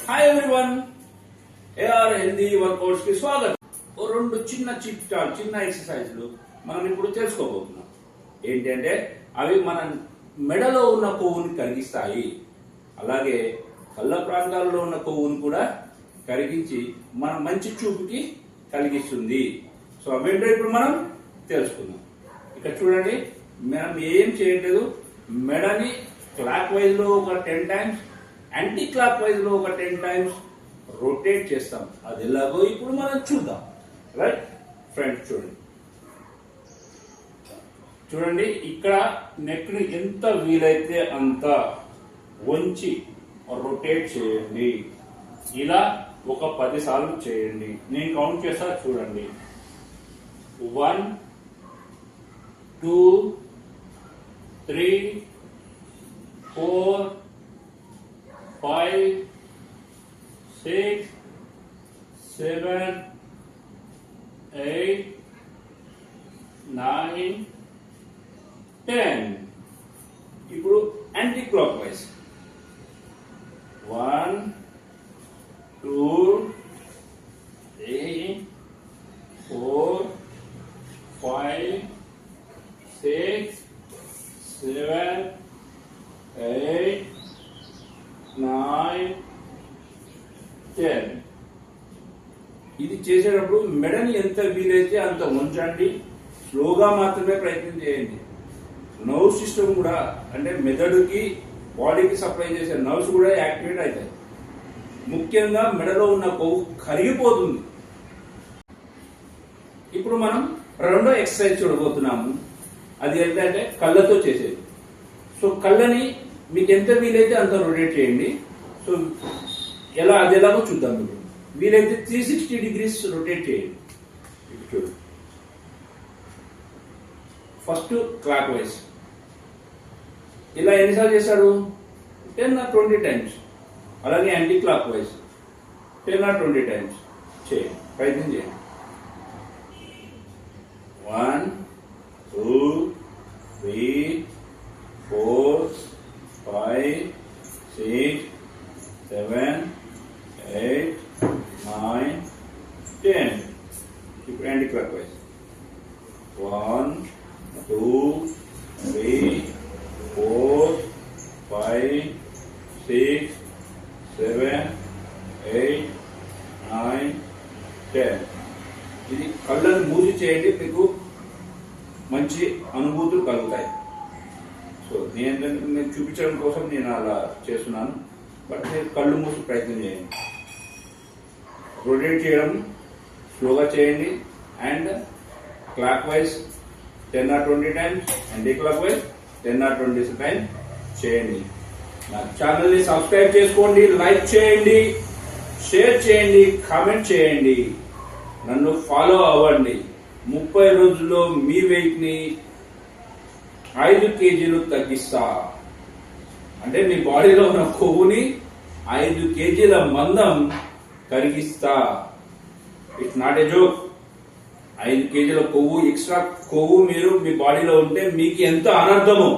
Hi everyone, AR healthy workouts కి స్వాగతం. రెండు చిన్న చిట్కాలు, చిన్న ఎక్సర్సైజ్లు మనం ఇప్పుడు తెలుసుకోబోతున్నాం. ఏంటంటే అవి మన మెడలో ఉన్న కొవ్వుని కరిగిస్తాయి, అలాగే కళ్ళ ప్రాంతాల్లో ఉన్న కొవ్వుని కూడా కరిగించి మన మంచి చూపుకి కలిగిస్తుంది. సో అవేంటో ఇప్పుడు మనం తెలుసుకుందాం. ఇక్కడ చూడండి, మనం ఏం చేయట్లేదు, మెడని క్లాక్ వైజ్ లో ఒక 10 times, యాంటీ క్లాక్ వైజ్ లో ఒక 10 times రొటేట్ చేస్తాం. అది ఎలాగో ఇప్పుడు మనం చూద్దాం. రైట్ ఫ్రెండ్స్, చూడండి ఇక్కడ నెక్ ని ఎంత వీలైతే అంత వంచి రొటేట్ చేయండి. ఇలా ఒక 10 సార్లు చేయండి. నేను కౌంట్ చేస్తా, చూడండి. 1 2 3 4 5 6 7 8 9 10. ఇప్పుడు యాంటీ క్లాక్ వైజ్ 1 2 3 4 5 6 7 8 9 10. ఇది చేసేటప్పుడు మెడని ఎంత వీలైతే అంత ఉంచండి. స్లోగా మాత్రమే ప్రయత్నం చేయండి. నర్వ్ సిస్టమ్ కూడా, అంటే మెదడుకి బాడీకి సప్లై చేసే నర్వ్స్ కూడా యాక్టివేట్ అవుతాయి. ముఖ్యంగా మెడలో ఉన్న కొవ్వు కరిగిపోతుంది. ఇప్పుడు మనం రెండో ఎక్సర్సైజ్ చూడబోతున్నాము. అది ఏంటంటే కళ్ళతో చేసేది. సో కళ్ళని మీకు ఎంత వీలైతే అంత రొటేట్ చేయండి. సో అది ఎలాగో చూద్దాం. మీరు వీలైతే 360 degrees రొటేట్ చేయండి. చూడు, ఫస్ట్ క్లాక్ వైజ్ ఇలా ఎన్నిసార్లు చేశాడు? 10 or 20 times. అలాగే anti clock wise 10 or 20 times చేయండి, ప్రయత్నం చేయండి. 1 2 3 4 5 6 7 8 9 10. ఇప్పుడు యాంటీ క్లాక్ వైజ్ 1 2 3 4 5 6 7 8 9 10. ఇది కళ్ళను మూసి చేయండి, మీకు మంచి అనుభూతులు కలుగుతాయి. సో నేను చూపించడం కోసం నేను అలా చేస్తున్నాను. బట్ మీరు కళ్ళు మూసి ప్రయత్నం చేయండి. రొటేట్ చేయడం స్లోగా చేయండి. And clock wise 10 or 20 times, anti clock wise 10 or 20 times చేయండి. నా ఛానల్ ని సబ్స్క్రైబ్ చేసుకోండి, లైక్ చేయండి, షేర్ చేయండి, కామెంట్ చేయండి, నన్ను ఫాలో అవ్వండి. 30 రోజుల్లో మీ వెయిట్ ని 5 kgs తగ్గిస్తా. అంటే మీ బాడీలో ఉన్న కొవ్వుని 5 kgs మందం కరిగిస్తా. It's not a joke. 5 kgs కొవ్వు, ఎక్స్ట్రా కొవ్వు మీరు మీ బాడీలో ఉంటే మీకు ఎంత అనర్థమో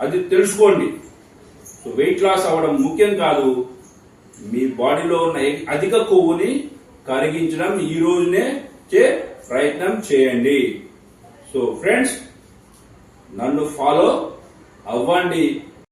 అది తెలుసుకోండి. సో వెయిట్ లాస్ అవ్వడం ముఖ్యం కాదు, మీ బాడీలో ఉన్న అధిక కొవ్వుని కరిగించడం ఈ రోజునే ప్రయత్నం చేయండి. సో ఫ్రెండ్స్, నన్ను ఫాలో అవ్వండి.